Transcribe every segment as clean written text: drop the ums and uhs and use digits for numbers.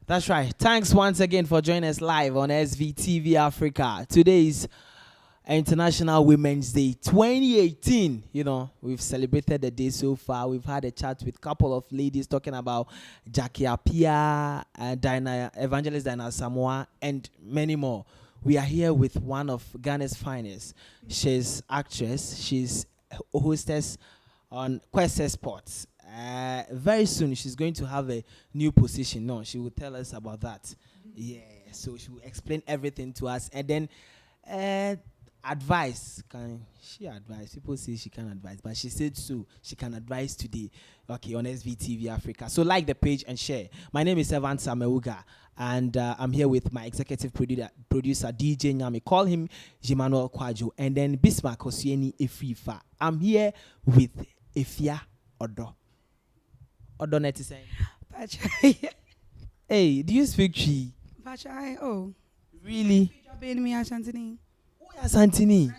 That's right. Thanks once again for joining us live on Svtv Africa. Today is International Women's Day 2018. You know, we've celebrated the day so far. We've had a chat with a couple of ladies talking about Jackie Apia, Evangelist Dinah Samoa, and many more. We are here with one of Ghana's finest. She's actress. She's hostess on Quest Sports. Very soon she's going to have a new position. No, she will tell us about that. Yeah, so she will explain everything to us, and then advice. Can she advise? People say she can advise, but she said so. She can advise today. Okay, on SVTV Africa. So like the page and share. My name is Evan Sameuga, and I'm here with my executive producer DJ Nyami. Call him Jimanuel Kwajo, and then Bismarck Osieni Efifa. I'm here with Efia Odo. Odo net is saying. Hey, do you speak Chi? Bachai, oh. Really? Me Ashantini. Oh, Santini.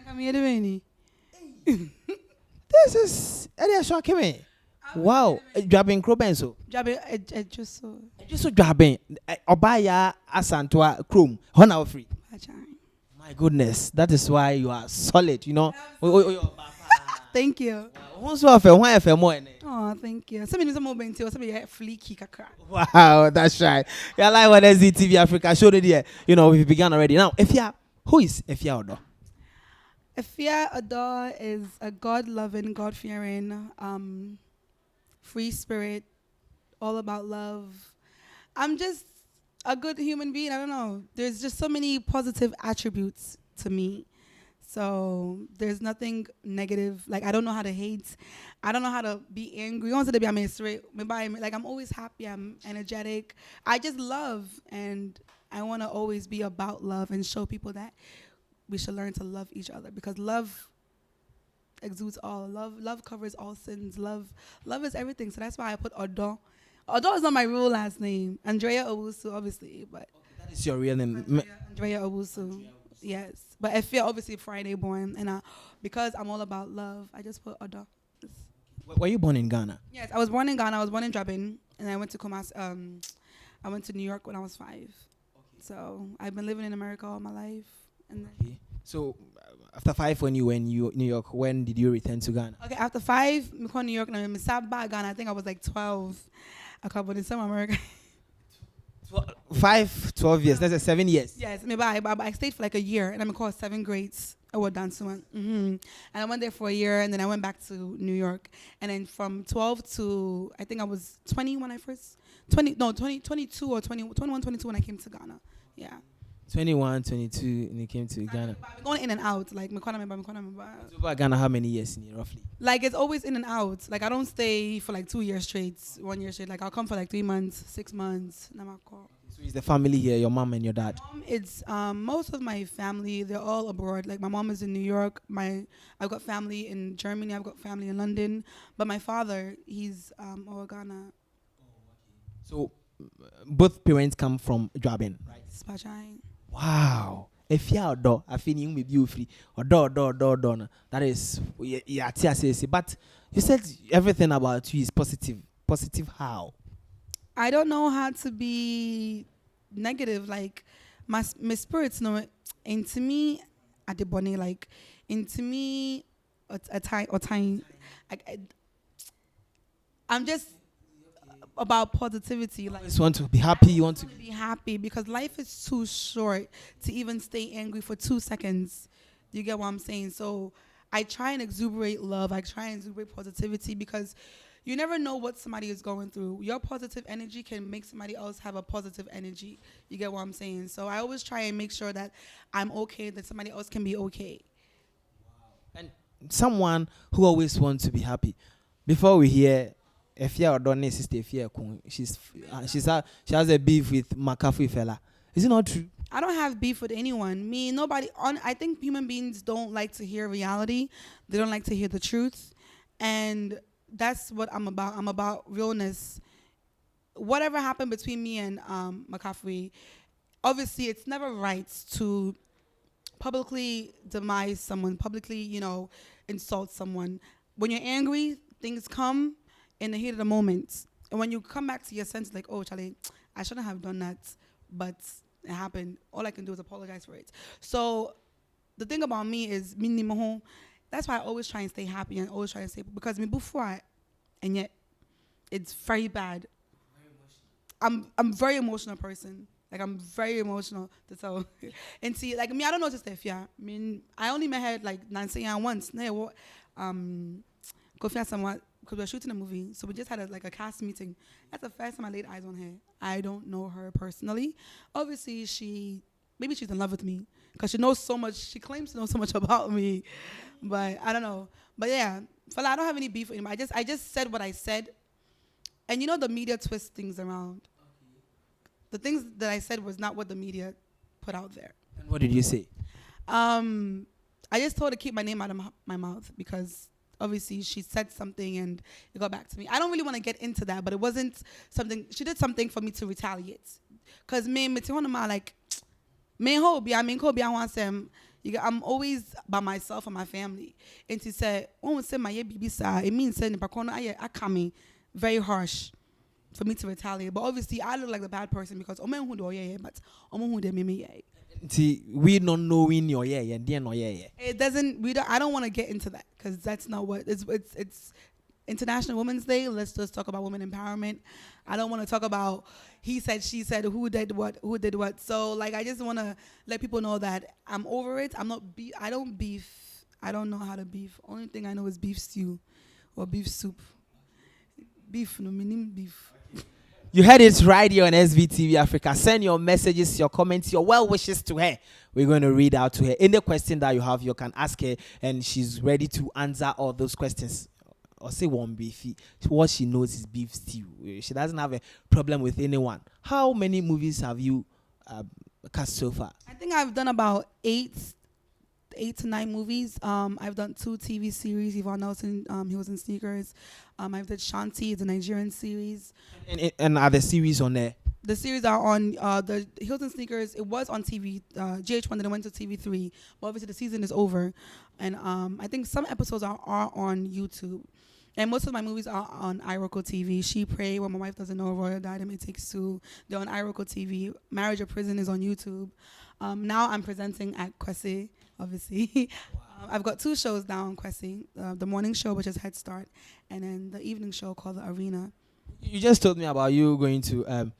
This is Eddie shocking me. Wow, Jabbing Crobenso. Jabbing, just so. Just so Jabbing. Obaya Asantua Chrome. 1 hour free. My goodness, that is why you are solid, you know. Thank you. Why FM? Oh, thank you. Some more benti or some fleeky kakra. Wow, that's right. You're live on SZTV Africa. Show the there. You know, we've begun already. Now, who is Efia Odo? Efia Odo is a God-loving, God-fearing, free spirit, all about love. I'm just a good human being. I don't know. There's just so many positive attributes to me. So there's nothing negative. Like, I don't know how to hate. I don't know how to be angry. I want to be like, I'm always happy. I'm energetic. I just love, and I want to always be about love and show people that we should learn to love each other, because love exudes all. Love covers all sins. Love is everything. So that's why I put Odo. Odo is not my real last name. Andrea Owusu, obviously, but that is your real name. Andrea Owusu. Yes, but Efia obviously Friday born, and because I'm all about love, I just put Odo. Were you born in Ghana? Yes, I was born in Ghana. I was born in Drabin, and I went to Kumasi. I went to New York when I was 5. Okay. So I've been living in America all my life. And then So after 5, when you were in New York, when did you return to Ghana? Okay, after 5, I went to New York, and I went to Ghana. I think I was like 12. I covered in some America. 12 years. That's 7 years. Yes, maybe I stayed for like a year, and I'm called 7 grades. I was dancing. And I went there for a year, and then I went back to New York. And then from 12 to, I think I was 20 when I first, 22 or 21, 22 when I came to Ghana. Yeah. 21, 22, and you came to Ghana. I'm going in and out. Like, Over Ghana, how many years in roughly? Like, it's always in and out. Like, I don't stay for like 2 years straight, 1 year straight. Like, I'll come for like 3 months, 6 months. So is the family here, your mom and your dad? It's most of my family, they're all abroad. Like, my mom is in New York. I've got family in Germany. I've got family in London. But my father, he's over Ghana. So both parents come from Drabin, right? Spachai. Wow. Efia Odo, I feel you may be free. Odo. That is, yeah, but you said everything about you is positive. Positive how? I don't know how to be negative. Like, my spirits know it. Into me, at the bonnet, like, into me, a time. I'm just about positivity. Like, you just want to be happy. You want to be happy, because life is too short to even stay angry for 2 seconds. Do you get what I'm saying? So I try and exuberate love. I try and exuberate positivity, because you never know what somebody is going through. Your positive energy can make somebody else have a positive energy. You get what I'm saying? So I always try and make sure that I'm okay, that somebody else can be okay. Wow. And someone who always wants to be happy. Before we hear Efia Odo, sister Efia, she has a beef with McAfee fella. Is it not true? I don't have beef with anyone. I think human beings don't like to hear reality. They don't like to hear the truth. And that's what I'm about. I'm about realness. Whatever happened between me and McAfee, obviously it's never right to publicly demise someone, publicly, insult someone. When you're angry, things come in the heat of the moment. And when you come back to your senses, like, oh, Charlie, I shouldn't have done that, but it happened. All I can do is apologize for it. So the thing about me is that's why I always try and stay happy and always try to stay because me before and yet it's very bad. I'm very emotional person. Like I'm very emotional to tell. And see, like me, I don't know just Efia. I mean, I only met her like Nancy and once. Kofi somewhat because we were shooting a movie, so we just had a cast meeting. That's the first time I laid eyes on her. I don't know her personally. Obviously, maybe she's in love with me because she knows so much. She claims to know so much about me, but I don't know. But yeah, I don't have any beef with him. I just said what I said, and the media twists things around. The things that I said was not what the media put out there. And what did you say? I just told her to keep my name out of my mouth because obviously she said something and it got back to me. I don't really want to get into that, but it wasn't something. She did something for me to retaliate. Cause like, I'm always by myself and my family. And she said, "Oh, say my baby sir." It means saying I coming very harsh for me to retaliate. But obviously, I look like the bad person because See, we not knowing your it doesn't. I don't want to get into that because that's not what it's International Women's Day. Let's just talk about women empowerment. I don't want to talk about he said, she said, who did what. So like, I just want to let people know that I'm over it. I don't beef. I don't know how to beef. Only thing I know is beef stew or beef soup. Beef, no meaning beef. You heard it right here on SVTV Africa. Send your messages, your comments, your well wishes to her. We're going to read out to her. Any question that you have, you can ask her, and she's ready to answer all those questions. Or say one beefy. What she knows is beef stew. She doesn't have a problem with anyone. How many movies have you cast so far? I think I've done about 8 to 9 movies. I've done 2 TV series. Yvonne Nelson, he was in Sneakers. I've did Shanti, the Nigerian series. And are the series on there? The series are on the Hilton Sneakers. It was on TV, GH1, then it went to TV3. But obviously the season is over. And I think some episodes are on YouTube. And most of my movies are on iRoco TV. She Pray, When My Wife Doesn't Know, Royal Diadem, It Takes Two. They're on iRoco TV. Marriage or Prison is on YouTube. Now I'm presenting at Kwesi, obviously. Wow. I've got 2 shows now on Kwesi. The morning show, which is Head Start, and then the evening show called The Arena. You just told me about you going to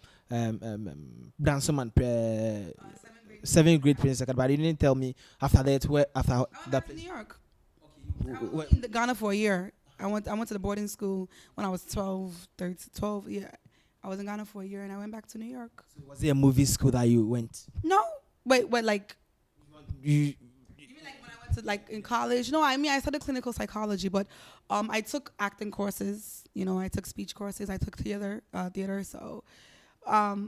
Branson 7th grade Prince Second, but you didn't tell me after that I went back to New York. Okay. I was in Ghana for a year. I went to the boarding school when I was 12. Yeah, I was in Ghana for a year and I went back to New York. So was it a movie school that you went? No, wait, like you even like when I went to like in college. No, I mean I studied clinical psychology, but I took acting courses. I took speech courses. I took theater. So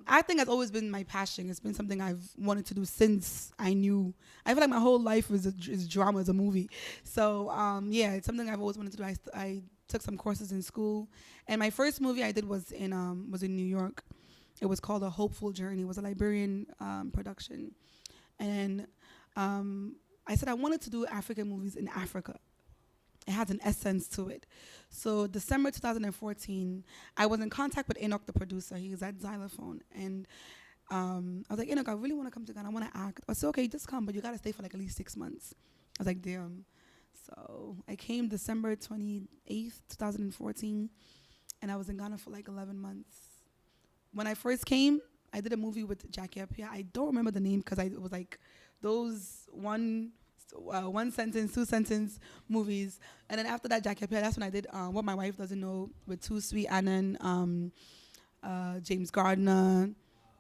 acting has always been my passion. It's been something I've wanted to do since I knew. I feel like my whole life is drama, is a movie. So yeah, it's something I've always wanted to do. I took some courses in school, and my first movie I did was in New York. It was called A Hopeful Journey. It was a Liberian production, and I said I wanted to do African movies in Africa. It has an essence to it. So December 2014, I was in contact with Enoch, the producer. He's at Xylophone. And I was like, Enoch, I really want to come to Ghana. I want to act. I said, okay, just come, but you got to stay for like at least 6 months. I was like, damn. So I came December 28th, 2014, and I was in Ghana for like 11 months. When I first came, I did a movie with Jackie Appiah. I don't remember the name because it was like those one sentence, 2 sentence movies. And then after that, Jackie Appiah, that's when I did What My Wife Doesn't Know with Too Sweet Annan, James Gardner,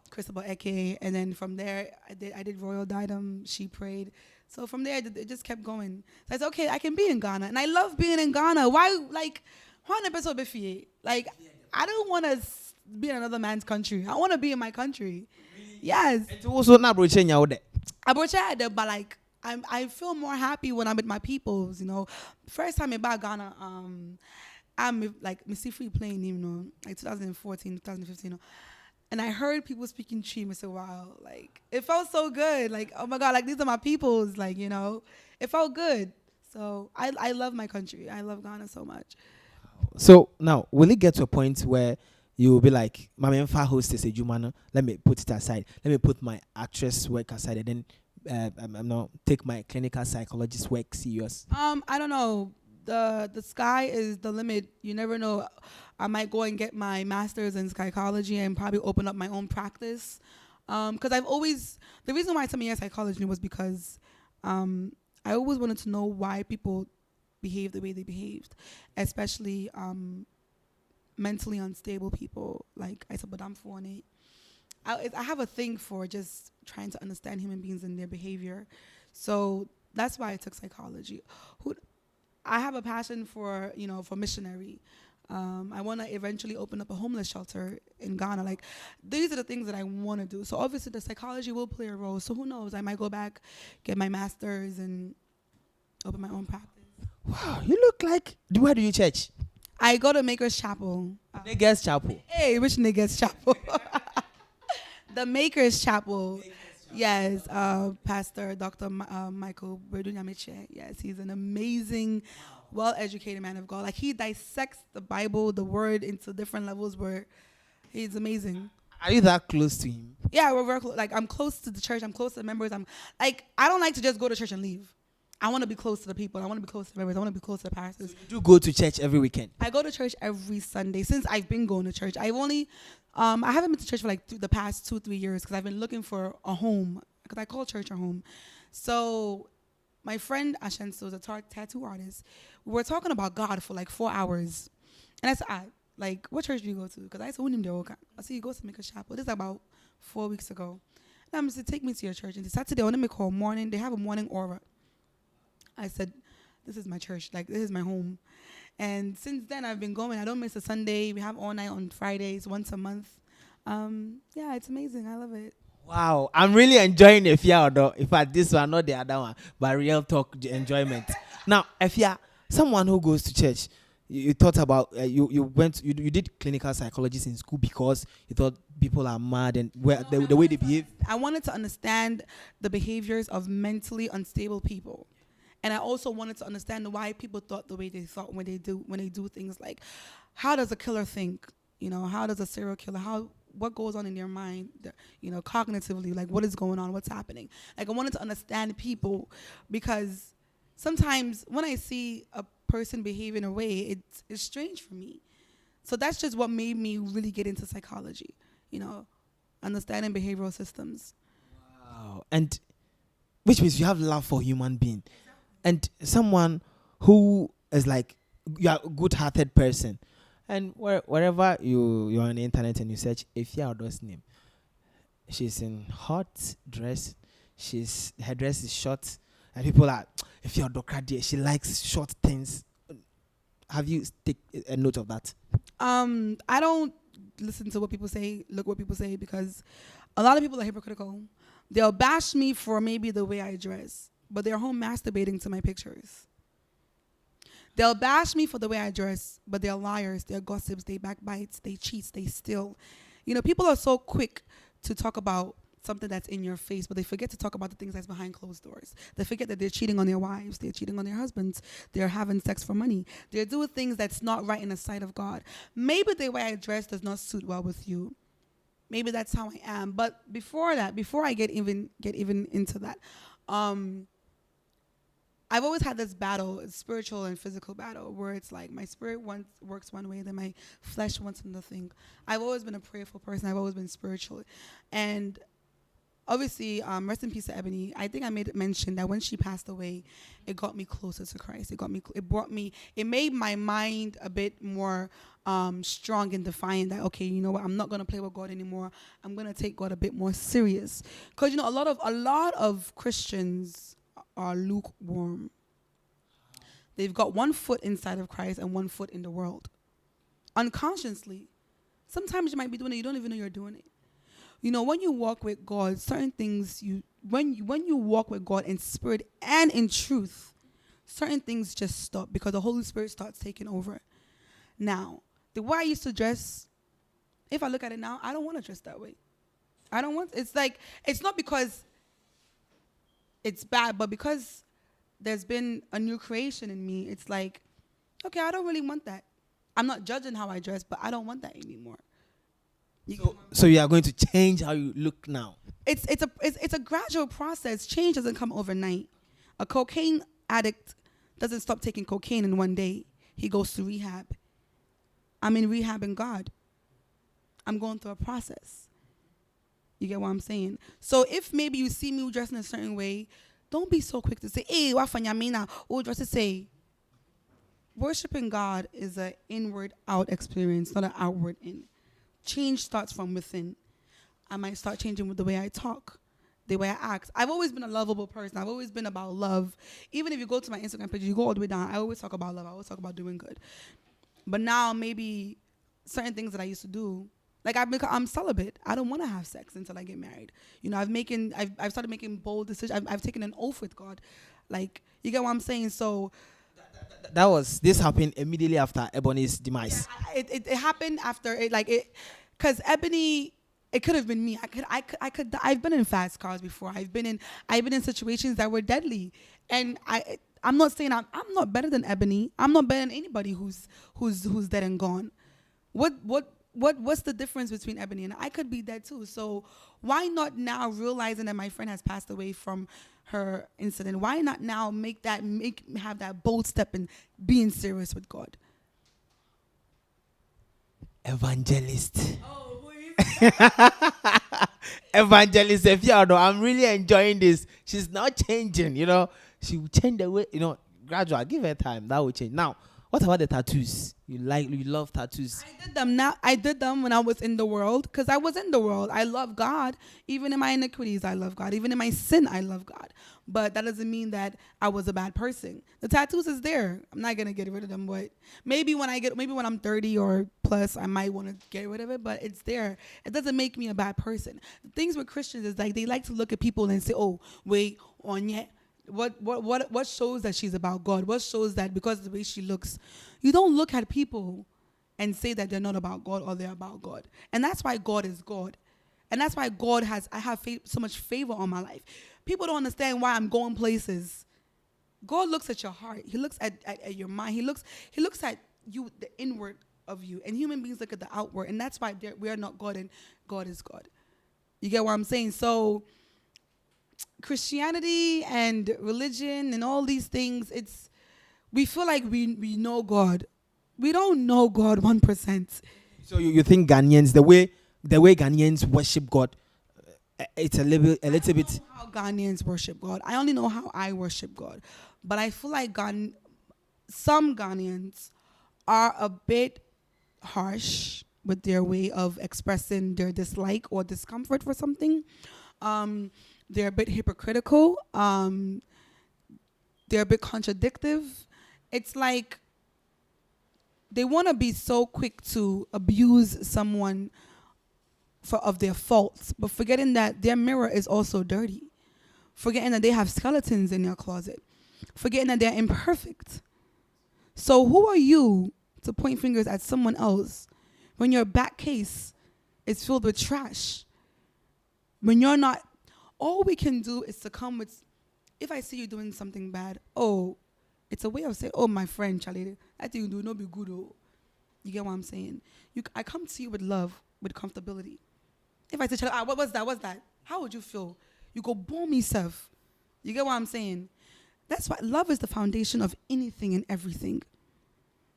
Christabel Eke. And then from there, I did Royal Diadem, She Prayed. So from there, it just kept going. So I said, okay, I can be in Ghana. And I love being in Ghana. Why, like, like, I don't want to be in another man's country. I want to be in my country. Yes. And also not broaching you there. But like, I feel more happy when I'm with my peoples, First time in Ghana, I'm like Missy Free playing, like 2014, 2015, and I heard people speaking Chi. I said, wow, like it felt so good. Like, oh my God, like these are my peoples, like, it felt good. So I love my country. I love Ghana so much. So now, will it get to a point where you will be like, "My memfa host is a Jumano. Let me put it aside. Let me put my actress work aside, and then I'm not take my clinical psychologist work serious." I don't know. The sky is the limit. You never know. I might go and get my master's in psychology and probably open up my own practice. Because the reason why I took me psychology was because I always wanted to know why people behave the way they behaved, especially mentally unstable people. Like I said, but I'm for it. I have a thing for just trying to understand human beings and their behavior. So that's why I took psychology. I have a passion for, for missionary. I want to eventually open up a homeless shelter in Ghana. Like, these are the things that I want to do. So obviously the psychology will play a role. So who knows? I might go back, get my master's, and open my own practice. Wow, you look like. Where do you church? I go to Maker's Chapel. Niggas Chapel. Hey, which Niggas Chapel? The Maker's Chapel. Yes, Pastor Dr. Michael Bredunyamiche. Yes, he's an amazing, well-educated man of God. Like, he dissects the Bible, the Word, into different levels where he's amazing. Are you that close to him? Yeah, we're very close. Like, I'm close to the church. I'm close to the members. I don't like to just go to church and leave. I want to be close to the people. I want to be close to the members. I want to be close to the pastors. So you do go to church every weekend? I go to church every Sunday since I've been going to church. I haven't been to church for like the past 2-3 years because I've been looking for a home because I call church a home. So my friend Ashenso is a tattoo artist. We were talking about God for like 4 hours. And I said, like, what church do you go to? Because I said, I said, he goes to make a chapel. This is about 4 weeks ago. And I'm said, take me to your church. And Saturday, I want to make a morning. They have a morning aura. I said, this is my church. Like, this is my home. And since then, I've been going. I don't miss a Sunday. We have all night on Fridays, once a month. Yeah, it's amazing. I love it. Wow, I'm really enjoying Efia Odo. In fact, this one, not the other one, but real talk enjoyment. Now, Efia, someone who goes to church, you thought about you did clinical psychology in school because you thought people are mad and the way they behave. I wanted to understand the behaviors of mentally unstable people. And I also wanted to understand why people thought the way they thought when they do things like, how does a killer think? How does a serial killer, what goes on in their mind, cognitively, like what is going on, what's happening? Like, I wanted to understand people because sometimes when I see a person behave in a way, it's strange for me. So that's just what made me really get into psychology, understanding behavioral systems. Wow. And which means you have love for human being. And someone who is like, you're a good-hearted person. And wherever you're on the internet and you search Efia Odo's name, she's in hot dress. Her dress is short. And people are, Efia Odo, she likes short things. Have you take a note of that? I don't listen to what people say, look what people say, because a lot of people are hypocritical. They'll bash me for maybe the way I dress, but they're home masturbating to my pictures. They'll bash me for the way I dress, but they're liars, they're gossips, they backbites, they cheat, they steal. People are so quick to talk about something that's in your face, but they forget to talk about the things that's behind closed doors. They forget that they're cheating on their wives, they're cheating on their husbands, they're having sex for money, they're doing things that's not right in the sight of God. Maybe the way I dress does not suit well with you. Maybe that's how I am. But before I get even into that, I've always had this battle, a spiritual and physical battle, where it's like my spirit works one way, then my flesh wants another thing. I've always been a prayerful person. I've always been spiritual. And obviously, rest in peace to Ebony. I think I made it mention that when she passed away, it got me closer to Christ. It made my mind a bit more strong and defiant that, okay, you know what, I'm not going to play with God anymore. I'm going to take God a bit more serious. Because, a lot of Christians are lukewarm. They've got one foot inside of Christ and one foot in the world. Unconsciously. Sometimes you might be doing it, you don't even know you're doing it. When you walk with God, certain things when you walk with God in spirit and in truth, certain things just stop because the Holy Spirit starts taking over. Now, the way I used to dress, if I look at it now, I don't want to dress that way. It's not because it's bad, but because there's been a new creation in me, it's like, okay, I don't really want that. I'm not judging how I dress, but I don't want that anymore. So you are going to change how you look now. It's a gradual process. Change doesn't come overnight. A cocaine addict doesn't stop taking cocaine in one day. He goes to rehab. I'm in rehab in God. I'm going through a process. You get what I'm saying? So if maybe you see me dressed in a certain way, don't be so quick to say, hey, what fanyamina? Oh, just to say, worshiping God is an inward out experience, not an outward in. Change starts from within. I might start changing with the way I talk, the way I act. I've always been a lovable person. I've always been about love. Even if you go to my Instagram page, you go all the way down, I always talk about love. I always talk about doing good. But now maybe certain things that I used to do, like I'm celibate. I don't want to have sex until I get married. You know, I've started making bold decisions. I've taken an oath with God. Like, you get what I'm saying? So This happened immediately after Ebony's demise. yeah, it happened after it, like it, because Ebony, it could have been me. I've been in fast cars before. I've been in situations that were deadly, and I'm not saying I'm not better than Ebony. I'm not better than anybody who's dead and gone. What's the difference between Ebony and I could be dead too? So why not now, realizing that my friend has passed away from her incident? Why not now have that bold step in being serious with God? Evangelist. Evangelist Efia Odo. I'm really enjoying this. She's not changing, you know. She will change the way, you know, gradual. Give her time. That will change. Now, what about the tattoos? You love tattoos. I did them when I was in the world, because I was in the world. I love God. Even in my iniquities, I love God. Even in my sin, I love God. But that doesn't mean that I was a bad person. The tattoos is there. I'm not gonna get rid of them, but maybe when I'm 30 or plus, I might want to get rid of it. But it's there. It doesn't make me a bad person. The things with Christians is like they like to look at people and say, "Oh, wait, on yet." What shows that she's about God? What shows that because of the way she looks? You don't look at people and say that they're not about God or they're about God. And that's why God is God. And that's why I have so much favor on my life. People don't understand why I'm going places. God looks at your heart. He looks at your mind. He looks at you, the inward of you. And human beings look at the outward. And that's why we are not God and God is God. You get what I'm saying? So Christianity and religion and all these things, we feel like we know God. We don't know God 1%. So you think Ghanaians, the way Ghanaians worship God, it's a little bit. I don't know how Ghanaians worship God. I only know how I worship God. But I feel like some Ghanaians are a bit harsh with their way of expressing their dislike or discomfort for something. They're a bit hypocritical. They're a bit contradictive. It's like they want to be so quick to abuse someone of their faults, but forgetting that their mirror is also dirty. Forgetting that they have skeletons in their closet. Forgetting that they're imperfect. So who are you to point fingers at someone else when your back case is filled with trash? When you're not, all we can do is to come with, if I see you doing something bad, oh, it's a way of saying, oh, my friend, Charlie, I think you do not be good. Oh. You get what I'm saying? I come to you with love, with comfortability. If I say, Charlie, what was that? What's that? How would you feel? You go, bomb yourself. You get what I'm saying? That's why love is the foundation of anything and everything.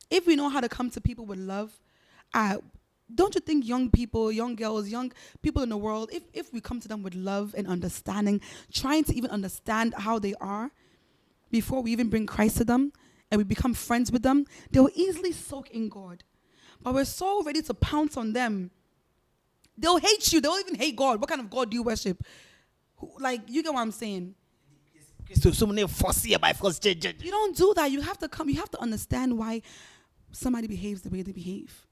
If we know how to come to people with love, don't you think young people, young girls, young people in the world, if we come to them with love and understanding, trying to even understand how they are before we even bring Christ to them and we become friends with them, they will easily soak in God. But we're so ready to pounce on them. They'll hate you. They'll even hate God. What kind of God do you worship? Like, you get what I'm saying? You don't do that. You have to understand why somebody behaves the way they behave.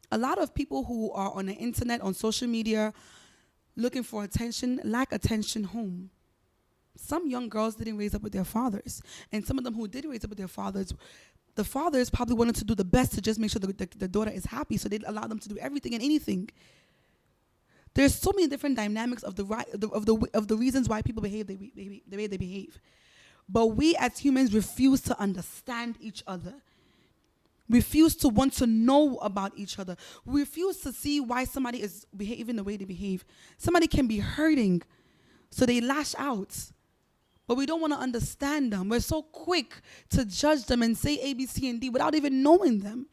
A lot of people who are on the internet, on social media, looking for attention, lack attention home. Some young girls didn't raise up with their fathers. And some of them who did raise up with their fathers, the fathers probably wanted to do the best to just make sure the daughter is happy, so they allow them to do everything and anything. There's so many different dynamics of the reasons why people behave the way they behave. But we as humans refuse to understand each other. We refuse to want to know about each other. We refuse to see why somebody is behaving the way they behave. Somebody can be hurting, so they lash out. But we don't want to understand them. We're so quick to judge them and say A, B, C, and D without even knowing them.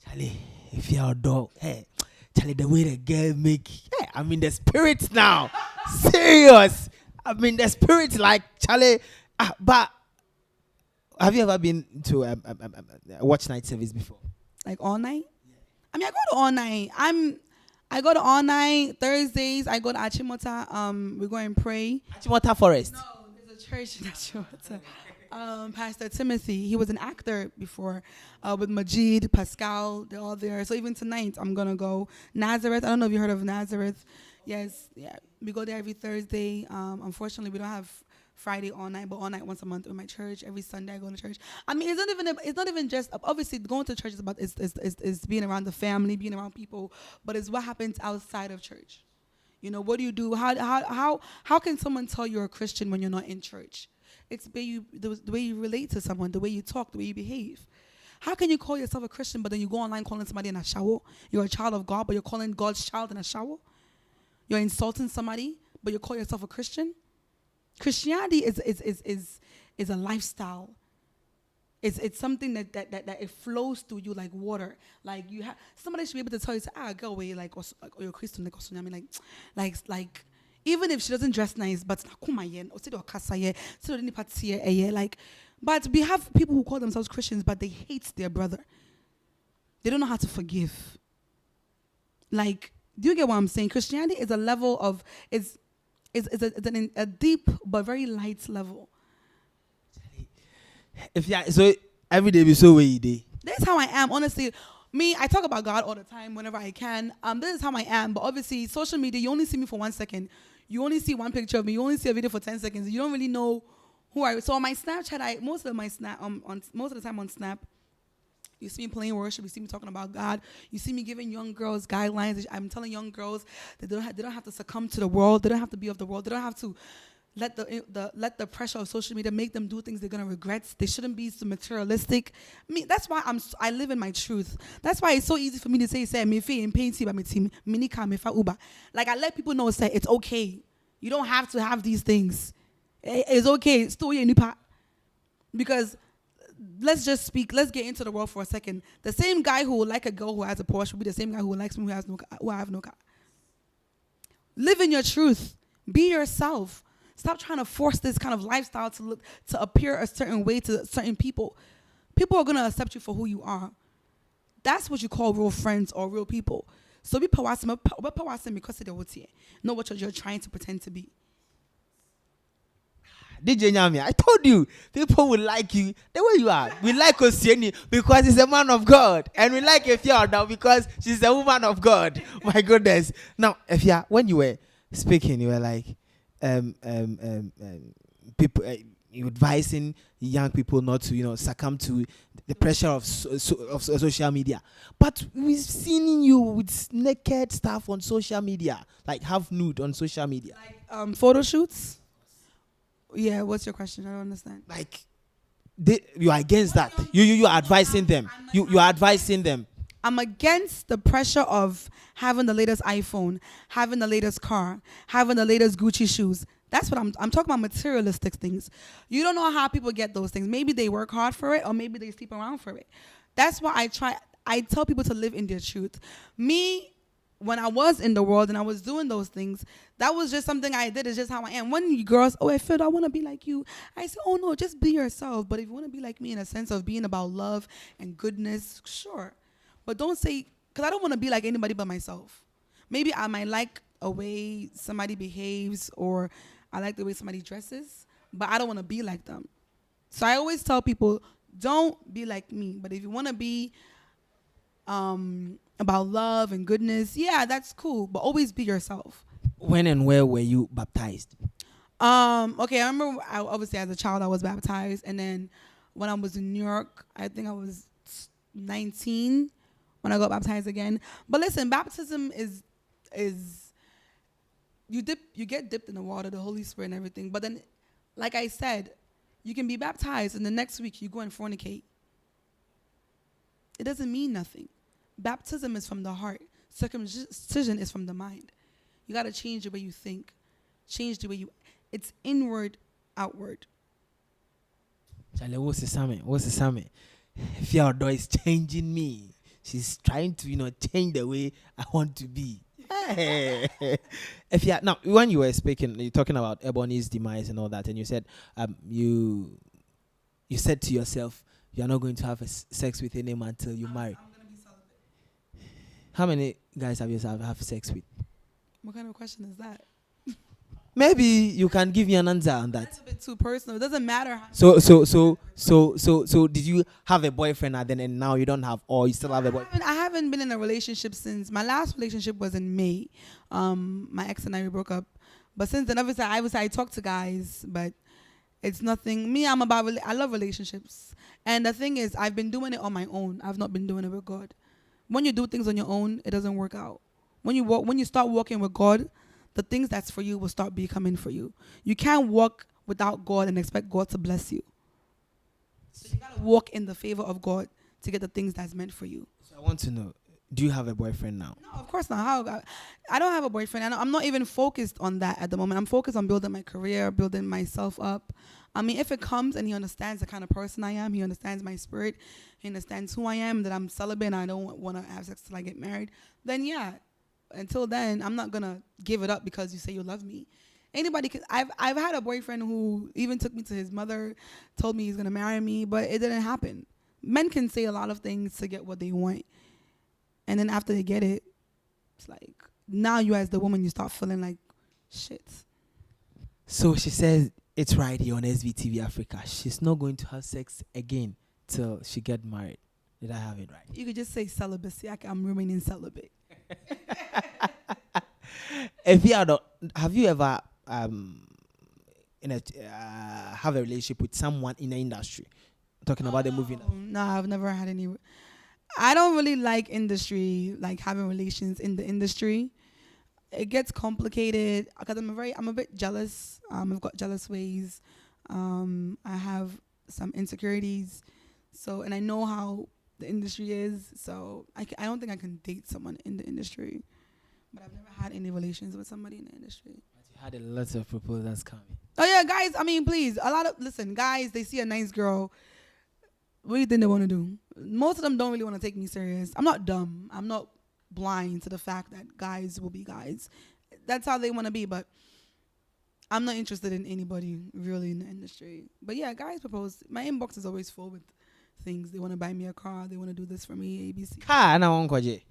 Charlie, Efia Odo, hey, Charlie, the way the girl make, hey, I'm in the spirit now. Serious. I'm in the spirit, like, Charlie. But have you ever been to a watch night service before? Like all night? Yeah. I mean, I go to all night. I go to all night. Thursdays, I go to Achimota. We go and pray. Achimota Forest? No, there's a church in Achimota. Pastor Timothy, he was an actor before with Majid, Pascal, they're all there. So even tonight, I'm going to go. Nazareth, I don't know if you heard of Nazareth. Yes, yeah, we go there every Thursday. Unfortunately, we don't have Friday all night, but all night once a month with my church. Every Sunday I go to church. I mean, it's not even just, obviously going to church is about is being around the family, being around people, but it's what happens outside of church. You know, what do you do? How can someone tell you're a Christian when you're not in church? It's the way you relate to someone, the way you talk, the way you behave. How can you call yourself a Christian, but then you go online calling somebody in a shower? You're a child of God, but you're calling God's child in a shower? You're insulting somebody, but you call yourself a Christian? Christianity is a lifestyle. It's something that it flows through you like water. Like somebody should be able to tell you, go away, like, or you're a Christian, I mean, like. Even if she doesn't dress nice, but but we have people who call themselves Christians, but they hate their brother. They don't know how to forgive. Like, do you get what I'm saying? Christianity is a level of it's a deep but very light level. So every day we so way day. That's how I am, honestly. Me, I talk about God all the time whenever I can. This is how I am. But obviously, social media, you only see me for 1 second. You only see one picture of me. You only see a video for 10 seconds. You don't really know who I am. So on my Snapchat, most of the time on Snap, you see me playing worship. You see me talking about God. You see me giving young girls guidelines. I'm telling young girls that they don't have to succumb to the world. They don't have to be of the world. They don't have to let the pressure of social media make them do things they're gonna regret. They shouldn't be so materialistic. That's why I live in my truth. That's why it's so easy for me to say me fe in pain by my team mini car me fa Uber. Like I let people know say it's okay. You don't have to have these things. It's okay. Still you nipa. Because let's get into the world for a second. The same guy who will like a girl who has a Porsche will be the same guy who likes me who I have no car. Live in your truth. Be yourself. Stop trying to force this kind of lifestyle to appear a certain way to certain people. People are going to accept you for who you are. That's what you call real friends or real people. So be pawasem because know what you're trying to pretend to be. DJ Nyami, I told you, people will like you the way you are. We like Osieni because he's a man of God. And we like Efia Odo because she's a woman of God. My goodness. Now, Efia, when you were speaking, you were like, people, you advising young people not to, succumb to the pressure of social media. But we've seen you with naked stuff on social media, like half nude on social media. Like photo shoots? Yeah, what's your question? I don't understand. Like, you are against that. You are advising them. You are advising them. I'm against the pressure of having the latest iPhone, having the latest car, having the latest Gucci shoes. That's what I'm talking about, materialistic things. You don't know how people get those things. Maybe they work hard for it or maybe they sleep around for it. That's why I tell people to live in their truth. Me, when I was in the world and I was doing those things, that was just something I did. It's just how I am. When you girls, I want to be like you. I say, oh no, just be yourself. But if you want to be like me in a sense of being about love and goodness, sure. But don't say, because I don't want to be like anybody but myself. Maybe I might like a way somebody behaves or I like the way somebody dresses, but I don't want to be like them. So I always tell people, don't be like me. But if you want to be about love and goodness, yeah, that's cool. But always be yourself. When and where were you baptized? Okay, I remember obviously as a child I was baptized. And then when I was in New York, I think I was 19 when I got baptized again. But listen, baptism is you get dipped in the water, the Holy Spirit and everything. But then, like I said, You can be baptized and the next week you go and fornicate. It doesn't mean nothing. Baptism is from the heart. Circumcision is from the mind. You got to change the way you think. Change the way you... It's inward, outward. Charlie, what's the summit? Efia Odo is changing me. She's trying to, change the way I want to be. Efia, now, when you were speaking, you're talking about Ebony's demise and all that, and you said, you said to yourself, you're not going to have sex with any man until you marry. I'm going to be celibate. How many guys have you have sex with? What kind of question is that? Maybe you can give me an answer on that. That's a bit too personal. It doesn't matter. So did you have a boyfriend and now you don't have, or you still have a boyfriend? I haven't been in a relationship since my last relationship was in May. My ex and I broke up, but since then, obviously, I talk to guys, but it's nothing. Me, I love relationships, and the thing is, I've been doing it on my own. I've not been doing it with God. When you do things on your own, it doesn't work out. When you start walking with God, the things that's for you will start becoming for you. You can't walk without God and expect God to bless you. So you gotta walk in the favor of God to get the things that's meant for you. So I want to know, do you have a boyfriend now? No, of course not. I don't have a boyfriend. I'm not even focused on that at the moment. I'm focused on building my career, building myself up. I mean, if it comes and he understands the kind of person I am, he understands my spirit, he understands who I am, that I'm celibate and I don't want to have sex till I get married, then yeah. Until then, I'm not gonna give it up because you say you love me. Anybody can. I've had a boyfriend who even took me to his mother, told me he's gonna marry me, but it didn't happen. Men can say a lot of things to get what they want, and then after they get it, it's like now you as the woman you start feeling like shit. So she says it's right here on SVTV Africa. She's not going to have sex again till she get married. Did I have it right? You could just say celibacy. I'm remaining celibate. Efia Odo, have you ever have a relationship with someone in the industry? Talking about the movie. No, I've never had any. I don't really like industry, like having relations in the industry. It gets complicated because I'm a bit jealous. I've got jealous ways. I have some insecurities. So, and I know how the industry is. So I don't think I can date someone in the industry. But I've never had any relations with somebody in the industry. But you had a lot of proposals coming. Oh yeah, guys. I mean, please. Guys, they see a nice girl. What do you think they want to do? Most of them don't really want to take me serious. I'm not dumb. I'm not blind to the fact that guys will be guys. That's how they want to be, but I'm not interested in anybody really in the industry. But yeah, guys propose. My inbox is always full with things. They want to buy me a car. They want to do this for me, ABC. Car, na won't kwaje.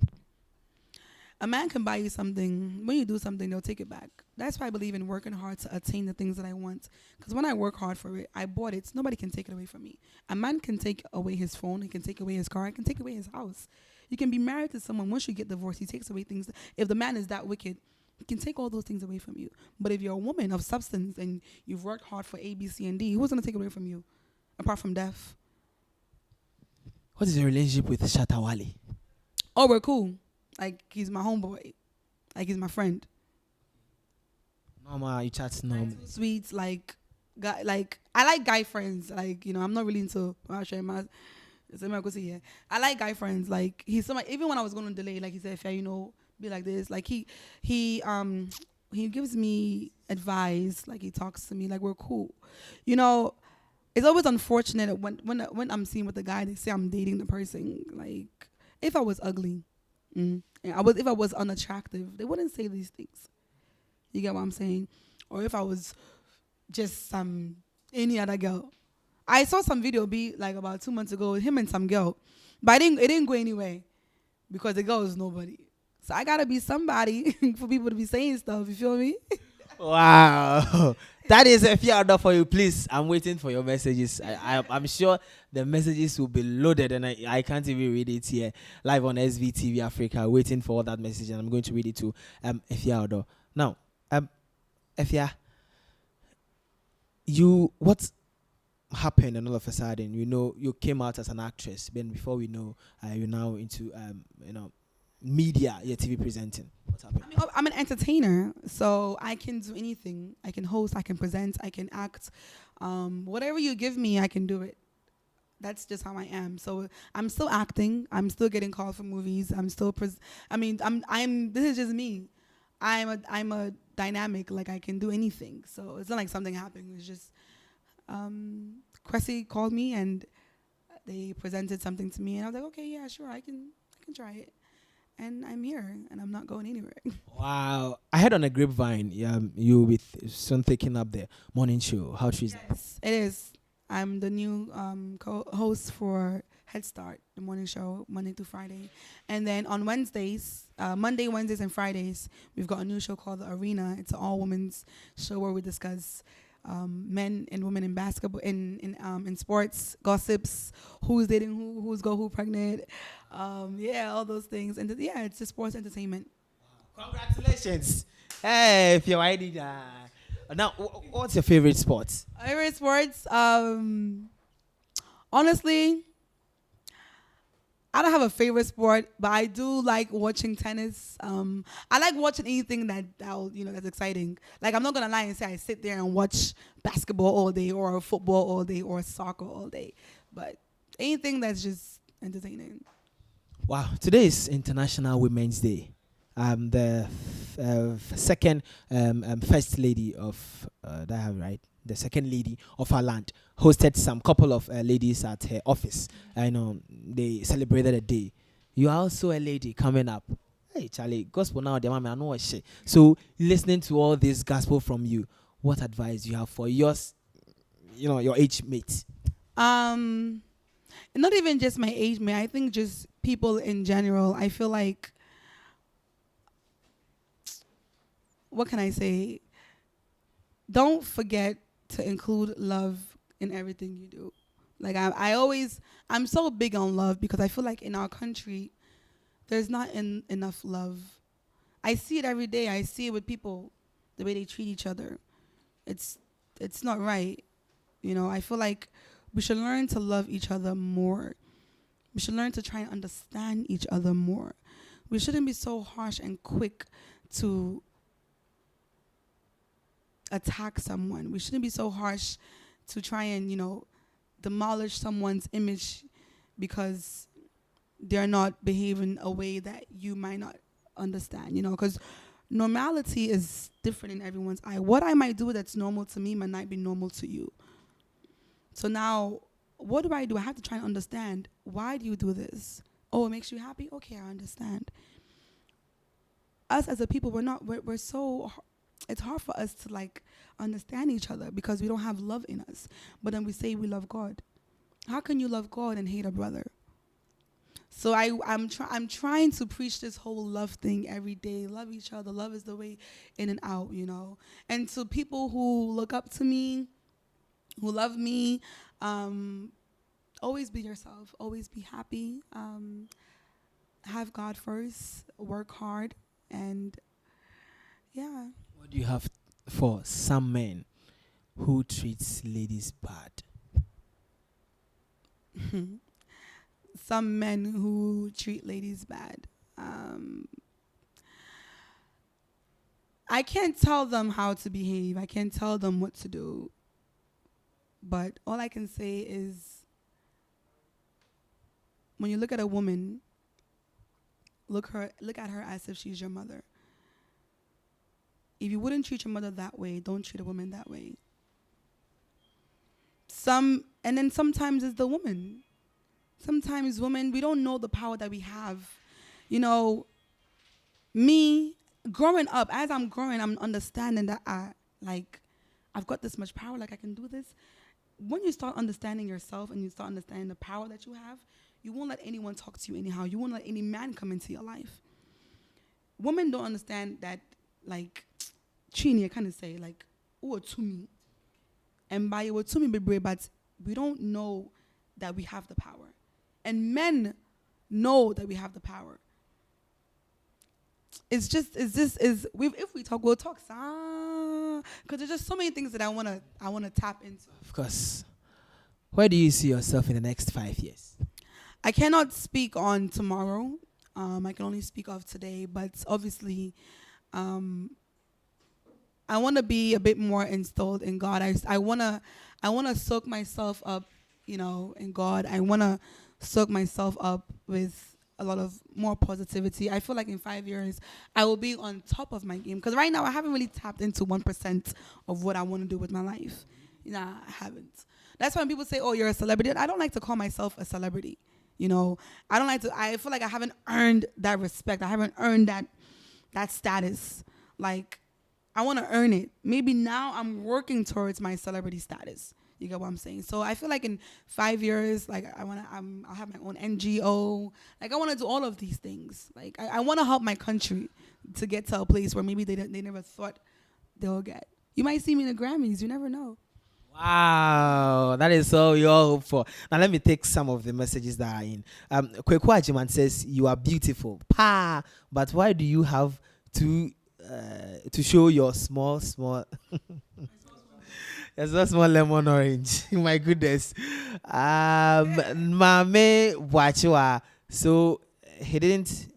A man can buy you something. When you do something, they'll take it back. That's why I believe in working hard to attain the things that I want. Because when I work hard for it, I bought it. Nobody can take it away from me. A man can take away his phone. He can take away his car. He can take away his house. You can be married to someone. Once you get divorced, he takes away things. If the man is that wicked, he can take all those things away from you. But if you're a woman of substance and you've worked hard for A, B, C, and D, who's going to take it away from you? Apart from death. What is your relationship with Shatawale? Oh, we're cool. Like, he's my homeboy. Like, he's my friend. Normal, you chat normal. Sweet, like, guy, like, I like guy friends. Like, I'm not really into, I like guy friends. Like, he's somebody, even when I was going to delay, like, he said, Efia, be like this. Like, he gives me advice. Like, he talks to me. Like, we're cool. It's always unfortunate when I'm seen with the guy, they say I'm dating the person. Like, if I was ugly, if I was unattractive, they wouldn't say these things. You get what I'm saying? Or if I was just any other girl. I saw some video be like about 2 months ago with him and some girl, but it didn't go anywhere because the girl is nobody. So I gotta be somebody for people to be saying stuff. You feel me? Wow. That is Efia Odo for you, please. I'm waiting for your messages. I'm sure the messages will be loaded and I can't even read it here. Live on SVTV Africa, waiting for that message, and I'm going to read it to Efia Odo. Now, Efia, what happened and all of a sudden, you came out as an actress. Then before we know, you're now into, media, your TV presenting? What's happening? I mean, I'm an entertainer, so I can do anything. I can host, I can present, I can act. Whatever you give me, I can do it. That's just how I am. So I'm still acting. I'm still getting called for movies. I'm still. I'm. This is just me. I'm a dynamic. Like I can do anything. So it's not like something happened. It's just. Cressy called me and they presented something to me, and I was like, okay, yeah, sure, I can try it. And I'm here, and I'm not going anywhere. Wow. I heard on a grapevine, you with soon taking up the morning show. How true is that? Yes, it is. I'm the new co-host for Head Start, the morning show, Monday through Friday. And then on Wednesdays, Monday, Wednesdays, and Fridays, we've got a new show called The Arena. It's an all-women's show where we discuss men and women in basketball, in sports, gossips, who's dating who pregnant, all those things. And it's just sports entertainment. Congratulations. Hey, if you're ID. Now, what's your favorite sport? Favorite sports? Honestly, I don't have a favorite sport, but I do like watching tennis. I like watching anything that's exciting. Like I'm not gonna lie and say I sit there and watch basketball all day or football all day or soccer all day, but anything that's just entertaining. Wow, today is International Women's Day. The second first lady of that I have right, the second lady of our land hosted some couple of ladies at her office. I know they celebrated a day. You are also a lady coming up. Hey Charlie, gospel now, the mama, I know what shit. So listening to all this gospel from you, what advice do you have for yours? Your age mates. Not even just my age mate. I think just people in general. I feel like, what can I say? Don't forget to include love in everything you do. Like I'm so big on love because I feel like in our country, there's not enough love. I see it every day. I see it with people, the way they treat each other. It's not right. I feel like we should learn to love each other more. We should learn to try and understand each other more. We shouldn't be so harsh and quick to attack someone. We shouldn't be so harsh to try and, demolish someone's image because they're not behaving a way that you might not understand, because normality is different in everyone's eye. What I might do that's normal to me might not be normal to you. So now, what do? I have to try and understand, why do you do this? Oh, it makes you happy? Okay, I understand. Us as a people, we're so, it's hard for us to understand each other because we don't have love in us. But then we say we love God. How can you love God and hate a brother? So I'm trying to preach this whole love thing every day. Love each other. Love is the way in and out, And to people who look up to me, who love me, always be yourself. Always be happy. Have God first. Work hard. And, yeah. What do you have for some men who treats ladies bad? Some men who treat ladies bad. I can't tell them how to behave. I can't tell them what to do. But all I can say is, when you look at a woman, look at her as if she's your mother. If you wouldn't treat your mother that way, don't treat a woman that way. And then sometimes it's the woman. Sometimes women, we don't know the power that we have. Me, growing up, as I'm growing, I'm understanding that I've got this much power, I can do this. When you start understanding yourself and you start understanding the power that you have, you won't let anyone talk to you anyhow. You won't let any man come into your life. Women don't understand that, Chini, I kind of say, oh, to me. And by it, to me, but we don't know that we have the power. And men know that we have the power. If we talk, we'll talk. Because there's just so many things that I wanna tap into. Of course. Where do you see yourself in the next 5 years? I cannot speak on tomorrow. I can only speak of today, but obviously, um, I want to be a bit more installed in God. I want to soak myself up, in God. I want to soak myself up with a lot of more positivity. I feel like in 5 years, I will be on top of my game. Because right now, I haven't really tapped into 1% of what I want to do with my life. Nah, I haven't. That's why when people say, "Oh, you're a celebrity," I don't like to call myself a celebrity. I don't like to. I feel like I haven't earned that respect. I haven't earned that status. Like, I want to earn it. Maybe now I'm working towards my celebrity status. You get what I'm saying? So I feel like in 5 years, like I'll have my own NGO. Like I want to do all of these things. Like I want to help my country to get to a place where maybe they never thought they'll get. You might see me in the Grammys. You never know. Wow, that is all you all hope for. Now let me take some of the messages that are in. Kweku Ajiman says you are beautiful, pa. But why do you have to show your small? There's a small lemon orange. My goodness. Mame Wachua. So he didn't.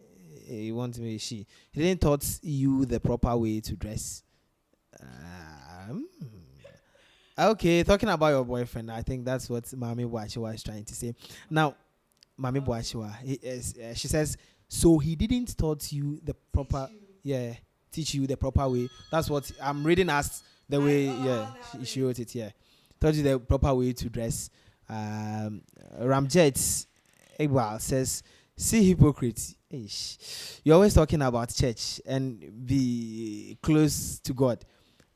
He want me. He didn't taught you the proper way to dress. Um, Okay, talking about your boyfriend, I think that's what Mami Boachiwa is trying to say. Now, Mami Boachiwa, she says, so he didn't taught you the proper, teach you the proper way. That's what I'm reading as the way, she wrote it, taught you the proper way to dress. Ramjet Iqbal says, see hypocrite. You're always talking about church and be close to God.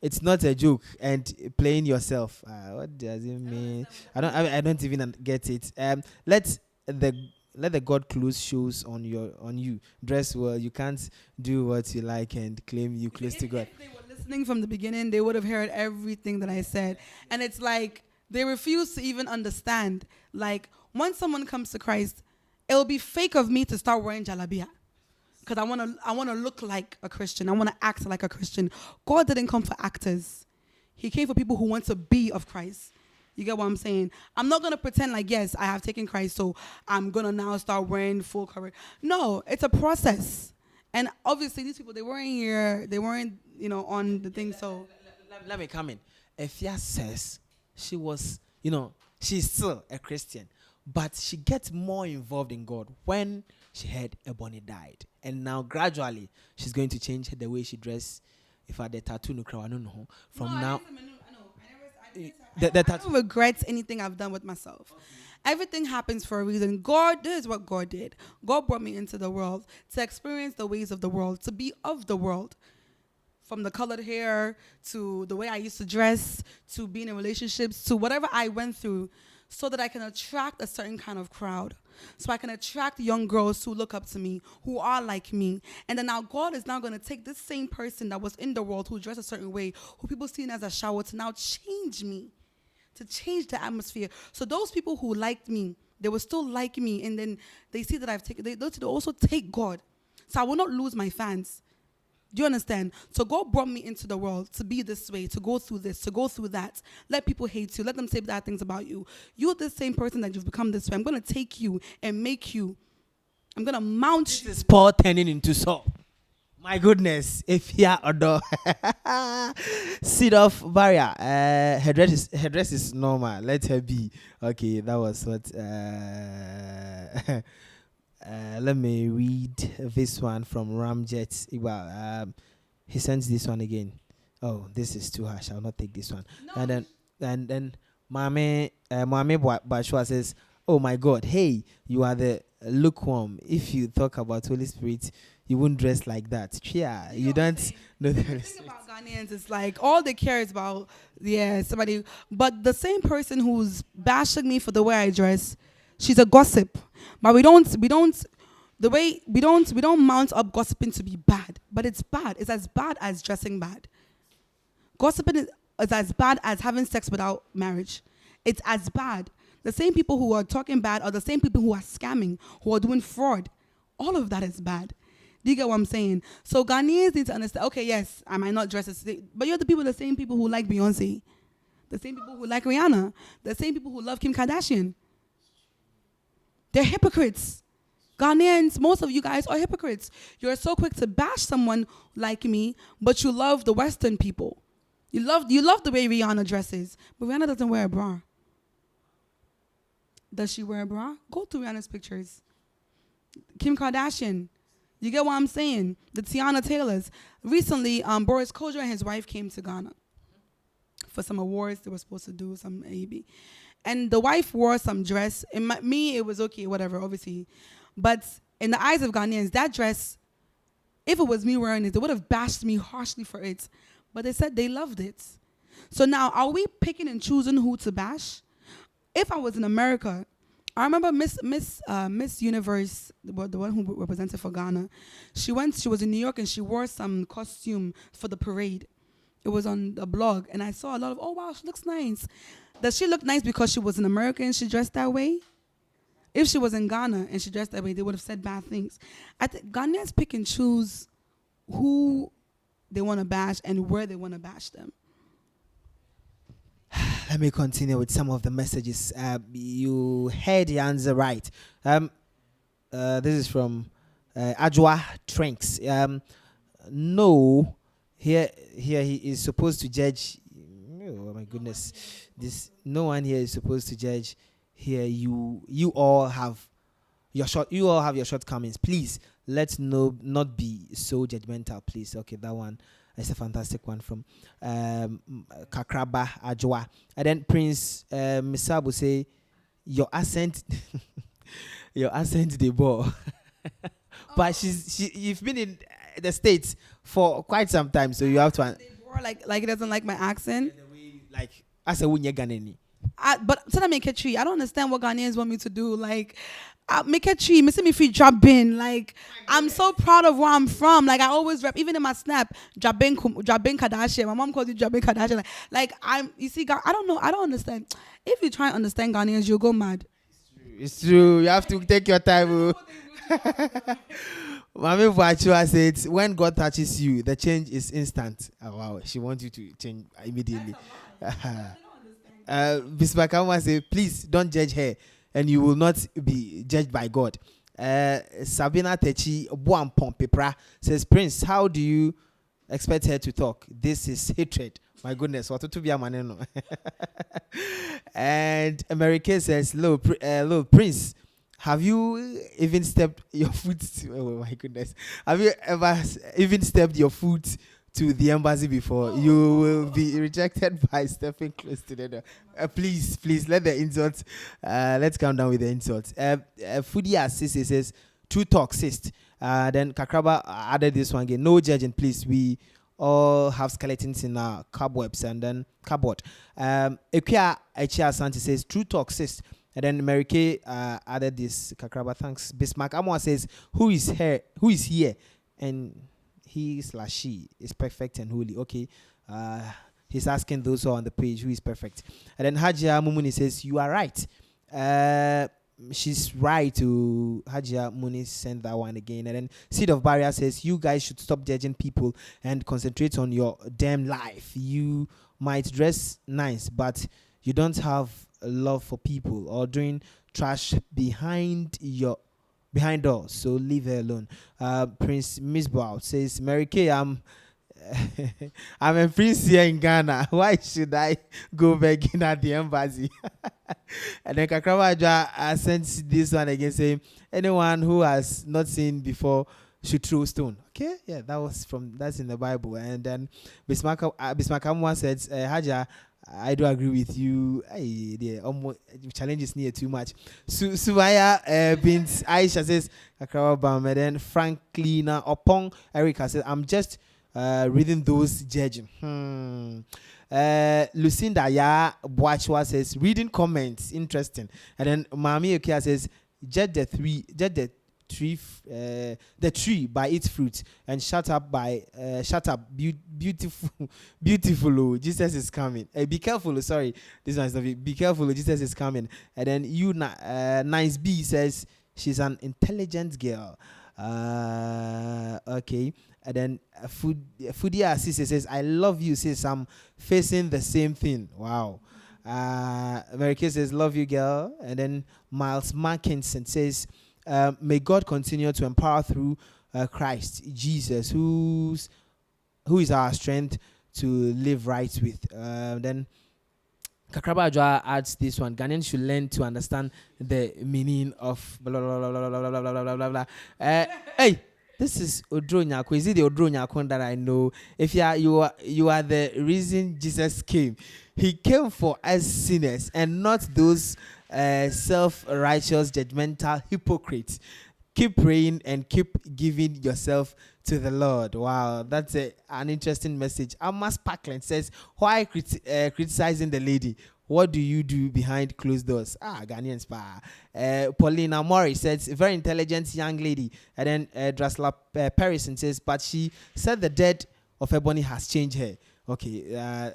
It's not a joke and playing yourself. What does it mean? I don't even get it. Let the God close shows on you. Dress well. You can't do what you like and claim you close to God. If they were listening from the beginning, they would have heard everything that I said. And it's like they refuse to even understand. Like when someone comes to Christ, it will be fake of me to start wearing jalabia. Because I wanna look like a Christian. I want to act like a Christian. God didn't come for actors. He came for people who want to be of Christ. You get what I'm saying? I'm not going to pretend like, yes, I have taken Christ, so I'm going to now start wearing full coverage. No, it's a process. And obviously, these people, they weren't here. They weren't, on the thing, so. Let me come in. Efia says she was, she's still a Christian, but she gets more involved in God when she heard Ebony died. And now gradually, she's going to change the way she dresses. If I had the tattoo, from now. I don't regret anything I've done with myself. Okay. Everything happens for a reason. This is what God did. God brought me into the world to experience the ways of the world, to be of the world. From the colored hair, to the way I used to dress, to being in relationships, to whatever I went through, so that I can attract a certain kind of crowd. So I can attract young girls who look up to me, who are like me. And then now God is now going to take this same person that was in the world, who dressed a certain way, who people see as a shower, to now change me, to change the atmosphere. So those people who liked me, they will still like me. And then they see that I've taken, they also take God. So I will not lose my fans. Do you understand? So God brought me into the world to be this way, to go through this, to go through that. Let people hate you. Let them say bad things about you. You're the same person that you've become this way. I'm going to take you and make you. I'm going to mount you. This is Paul turning into Saul. My goodness. Efia Odo. Seed of barrier. Her dress is normal. Let her be. Okay, that was what... let me read this one from Ramjet. Well, he sends this one again. Oh, this is too harsh. I'll not take this one. No. And then Mame Bashua says, "Oh my God, hey, you are the lukewarm. If you talk about Holy Spirit, you won't dress like that. Yeah, you don't know the thing about Ghanaians is like all they care is about somebody. But the same person who's bashing me for the way I dress, she's a gossip. But we don't mount up gossiping to be bad. But it's bad. It's as bad as dressing bad. Gossiping is as bad as having sex without marriage. It's as bad. The same people who are talking bad are the same people who are scamming, who are doing fraud. All of that is bad. Do you get what I'm saying? So Ghanaians need to understand, okay, yes, I might not dress as, but you're the same people who like Beyonce. The same people who like Rihanna. The same people who love Kim Kardashian. They're hypocrites. Ghanaians, most of you guys are hypocrites. You're so quick to bash someone like me, but you love the Western people. You love the way Rihanna dresses, but Rihanna doesn't wear a bra. Does she wear a bra? Go to Rihanna's pictures. Kim Kardashian. You get what I'm saying? The Tiana Taylors. Recently, Boris Kodjoe and his wife came to Ghana for some awards. They were supposed to do some AB. And the wife wore some dress. In me, it was okay, whatever, obviously. But in the eyes of Ghanaians, that dress, if it was me wearing it, they would have bashed me harshly for it. But they said they loved it. So now, are we picking and choosing who to bash? If I was in America, I remember Miss Universe, the one who represented for Ghana. She was in New York and she wore some costume for the parade. It was on a blog and I saw a lot of, oh wow, she looks nice. Does she look nice because she was an American and she dressed that way? If she was in Ghana and she dressed that way, they would have said bad things. I think Ghanaians pick and choose who they want to bash and where they want to bash them. Let me continue with some of the messages. You heard the answer right. This is from Ajwa Tranks. No, here he is supposed to judge. Oh my goodness, no one here is supposed to judge. Here you all have your shortcomings. Please let's not be so judgmental. Please, okay, that one. It's a fantastic one from Kakraba Ajwa. And then Prince Misabu say, your accent, the ball. But you've been in the States for quite some time, so you have to. Like he doesn't like my accent. Like as a Wunya Ghanaian. But so I make a tree. I don't understand what Ghanaians want me to do. Like, make a tree. Me see me free Jabin. Like, I'm so proud of where I'm from. Like, I always rap, even in my snap, Jabin Kardashian. My mom calls you Jabin Kardashian. Like you see, I don't know. I don't understand. If you try and understand Ghanaians, you'll go mad. It's true. You have to take your time. Mami Vachua said, when God touches you, the change is instant. Oh, wow. She wants you to change immediately. Bismarck says, please don't judge her and you will not be judged by God. Sabina Techi Buampon Pepra says, Prince, how do you expect her to talk? This is hatred. My goodness, what to be a maneno. And America says, Hello, Prince, have you even stepped your foot? Oh my goodness. Have you ever even stepped your foot to the embassy before? You will be rejected by stepping close to the door. Please let the insults. Let's calm down with the insults. Foodie assist says, true talk, sis. Then Kakraba added this one again. No judging, please. We all have skeletons in our cobwebs and then cupboard. Efia Odo says, true talk, sis. And then Mary Kay added this. Kakraba, thanks. Bismarck Amwa says, who is here? And he/she is perfect and holy. Okay. He's asking those who are on the page who is perfect. And then Hajia Mumuni says, you are right. She's right to Hajia Muni send that one again. And then Seed of Barrier says, you guys should stop judging people and concentrate on your damn life. You might dress nice, but you don't have a love for people or doing trash behind doors, so leave her alone. Prince Misbah says, Mary Kay, I'm a prince here in Ghana. Why should I go begging at the embassy? And then Kakrama sent this one again saying, anyone who has not seen before should throw stone. Okay, yeah, that's in the Bible. And then Bismarck Amwa said, Haja, I do agree with you. The challenge is near too much. Suvaya bint Aisha says, and then Franklina Opong Erica says, I'm just reading those judging. Lucinda Ya Boachwa says, reading comments, interesting. And then Mami Okia says, judge the tree by its fruit, and shut up, beautiful. Jesus is coming. Be careful. Sorry, this one is not. Be careful. Jesus is coming. And then Nice B says she's an intelligent girl. Okay. And then Foodie Assist says, I love you. Says I'm facing the same thing. Wow. Mary Kay says, love you, girl. And then Miles Markinson says, may God continue to empower through Christ Jesus, who is our strength to live right with. Then Kakraba Adjoa adds this one: Ghanaians should learn to understand the meaning of blah blah blah blah blah blah blah blah blah blah blah. Hey, this is Odro Nyako. Is it the Odro Nyako that I know? If you are the reason Jesus came. He came for us sinners and not those self-righteous, judgmental hypocrites. Keep praying and keep giving yourself to the Lord. Wow, that's an interesting message. Amos Parkland says, why criticizing the lady? What do you do behind closed doors? Ghanaians pa. Paulina Murray says, very intelligent young lady. And then Drasla Perrison says, but she said the death of Ebony has changed her. Okay,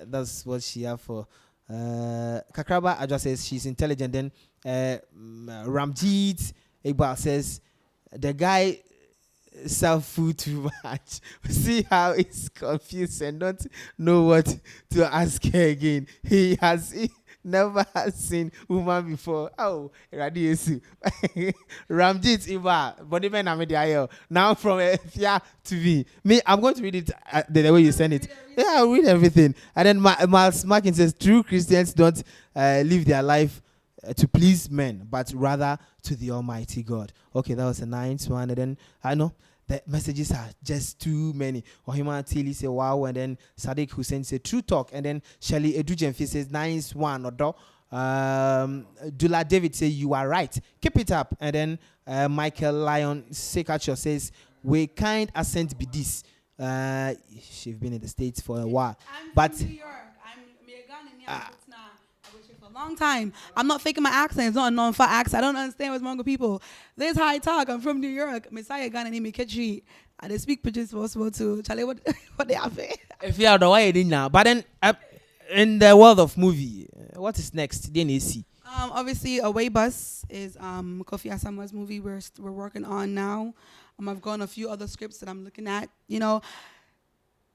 that's what she have for. Kakraba Adjoa says she's intelligent. Then Ramjeet Iqbal says, the guy sell food too much. See how he's confused and don't know what to ask her again. He never has seen woman before. Oh, Radiesu. Ramjit Iba, Bodyman Amediayo. Now from Efia to me, I'm going to read it the way you send it. Yeah, I'll read everything. And then Miles Markin says, true Christians don't live their life to please men, but rather to the Almighty God. Okay, that was a nice one. And then I know the messages are just too many. Ohima Tili say wow, and then Sadiq Hussein say true talk, and then Shelly Edujenfi says nice one. Dula David say you are right. Keep it up. And then Michael Lyon Sekacho says we kind accent be this. She's been in the States for a while, I'm from New York. I'm Ghanaian. For a long time. I'm not faking my accent. It's not a non-fat accent. I don't understand what's wrong with people. This is how I talk. I'm from New York. Messiah Ghana name me Ketchi. I they speak Pidgin possible too. Charlie, what they have? Efia Odo, why you didn't now? But then in the world of movie, what is next? DNAC. Obviously, Away Bus is Kofi Asamoah's movie we're working on now. I've gone a few other scripts that I'm looking at. You know,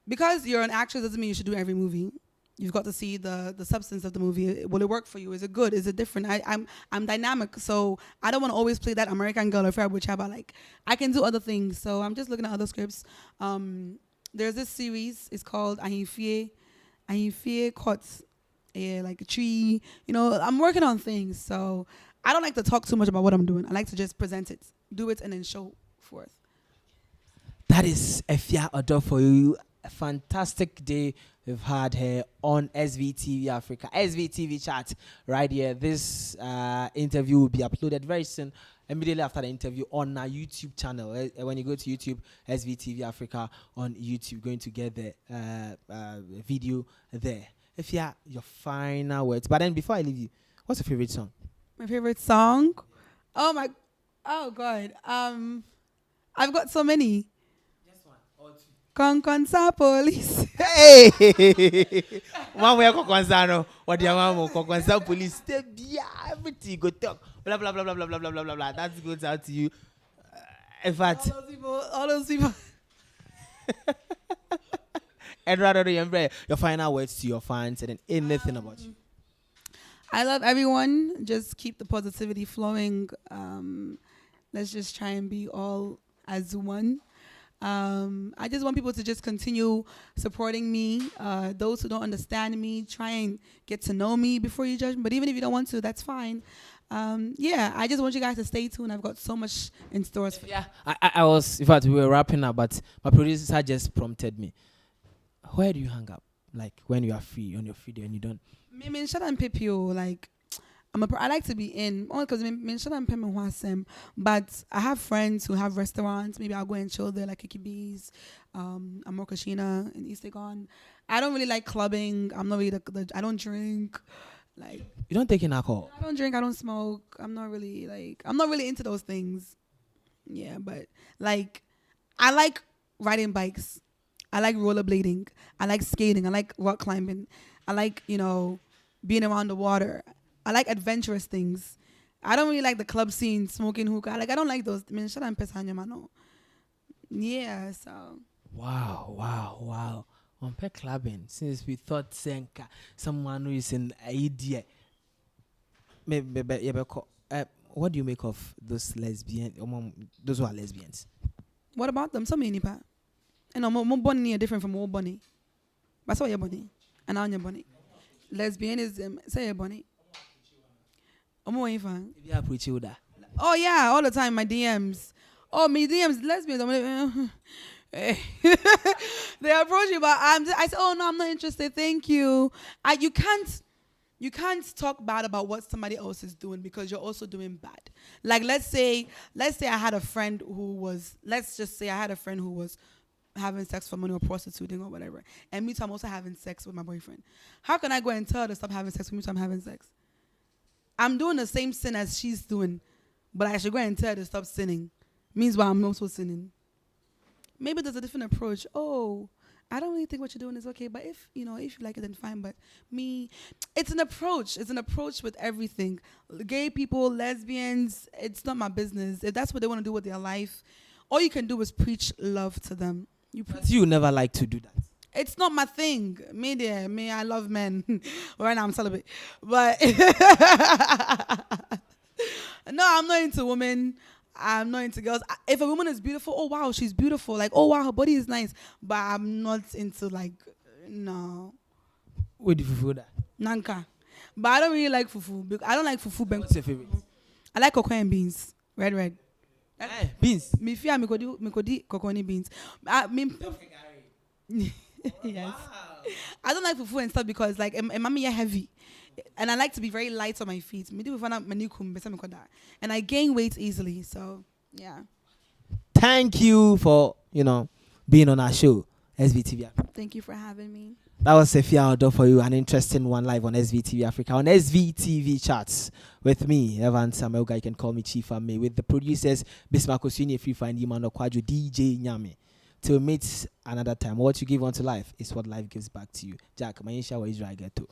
because you're an actress doesn't mean you should do every movie. You've got to see the substance of the movie. Will it work for you? Is it good? Is it different? I'm dynamic, so I don't want to always play that American girl or Fair Chaba. Like I can do other things. So I'm just looking at other scripts. There's this series. It's called Ahimfie Courts. Yeah, like a tree. You know, I'm working on things. So I don't like to talk too much about what I'm doing. I like to just present it, do it, and then show forth. That is Efia Odo for you. A fantastic day we've had here on SVTV Africa, SVTV chat right here. This interview will be uploaded very soon, immediately after the interview on our YouTube channel. When you go to YouTube, SVTV Africa on YouTube, going to get the video there. If you have your final words, but then before I leave you, what's your favorite song? My favorite song? Oh God. I've got so many. Konkonsa police. Hey! Mama Konkonsa what your mama Konkonsa police. Everything go talk. Blah blah blah blah blah blah blah blah blah. That goes out to you. In fact, all those people. And rather your final words to your fans and then anything about you. I love everyone. Just keep the positivity flowing. Let's just try and be all as one. I just want people to just continue supporting me. Those who don't understand me, try and get to know me before you judge me. But even if you don't want to, that's fine. I just want you guys to stay tuned. I've got so much in stores. Yeah, I was, in fact, we were wrapping up, but my producer just prompted me. Where do you hang up? Like when you are free, on your free day and you don't? Me shut and pip you, like I like to be in because but I have friends who have restaurants. Maybe I'll go and chill there, like Kiki Bees, Amorkashina in East Legon. I don't really like clubbing. I'm not really I don't drink. Like you don't take in alcohol. I don't drink. I don't smoke. I'm not really into those things. Yeah, but like I like riding bikes. I like rollerblading. I like skating. I like rock climbing. I like being around the water. I like adventurous things. I don't really like the club scene, smoking hookah. I don't like those. I mean, shut up, mano. Yeah, so. Wow. On pet clubbing, since we thought Senka, someone who is an idea. Maybe what do you make of those those who are lesbians? What about them? Some many part. And my bunny are different from old bunny. But so your bunny. And I'm your bunny. Lesbianism, say your bunny. I'm more fun. If you are preaching with that. Oh yeah, all the time my DMs. Oh, my DMs, lesbians. I'm like, eh. They approach me, but I say, oh no, I'm not interested. Thank you. You can't talk bad about what somebody else is doing because you're also doing bad. Like let's say I had a friend who was having sex for money or prostituting or whatever, and me too, I'm also having sex with my boyfriend. How can I go and tell her to stop having sex with me too, I'm having sex? I'm doing the same sin as she's doing, but I should go and tell her to stop sinning. Means why I'm also sinning. Maybe there's a different approach. Oh, I don't really think what you're doing is okay, but if you like it, then fine. But me, it's an approach. It's an approach with everything. Gay people, lesbians, it's not my business. If that's what they want to do with their life, all you can do is preach love to them. But you never like to do that. It's not my thing. Me, I love men. Right now I'm celibate. But no, I'm not into women. I'm not into girls. If a woman is beautiful, oh wow, she's beautiful. Like, oh wow, her body is nice. But I'm not into no. Where do you feel that? Nanka. But I don't really like fufu. I don't like fufu. What's your favorite? I like cocoa and beans. Red. Hey, beans. Me fear me kodi cocoa and beans. Yes. Wow. I don't like fufu and stuff because mommy are heavy. And I like to be very light on my feet. And I gain weight easily. So, yeah. Thank you for, being on our show, SVTV. Thank you for having me. That was Efia Odo for you. An interesting one live on SVTV Africa. On SVTV Chats with me, Evan Samuelga. You can call me Chief Ame. With the producers, Bismarck Osuni, Free Find Yimano Kwajo, DJ Nyame. Till meet another time. What you give unto life is what life gives back to you. Jack, my Israel get to.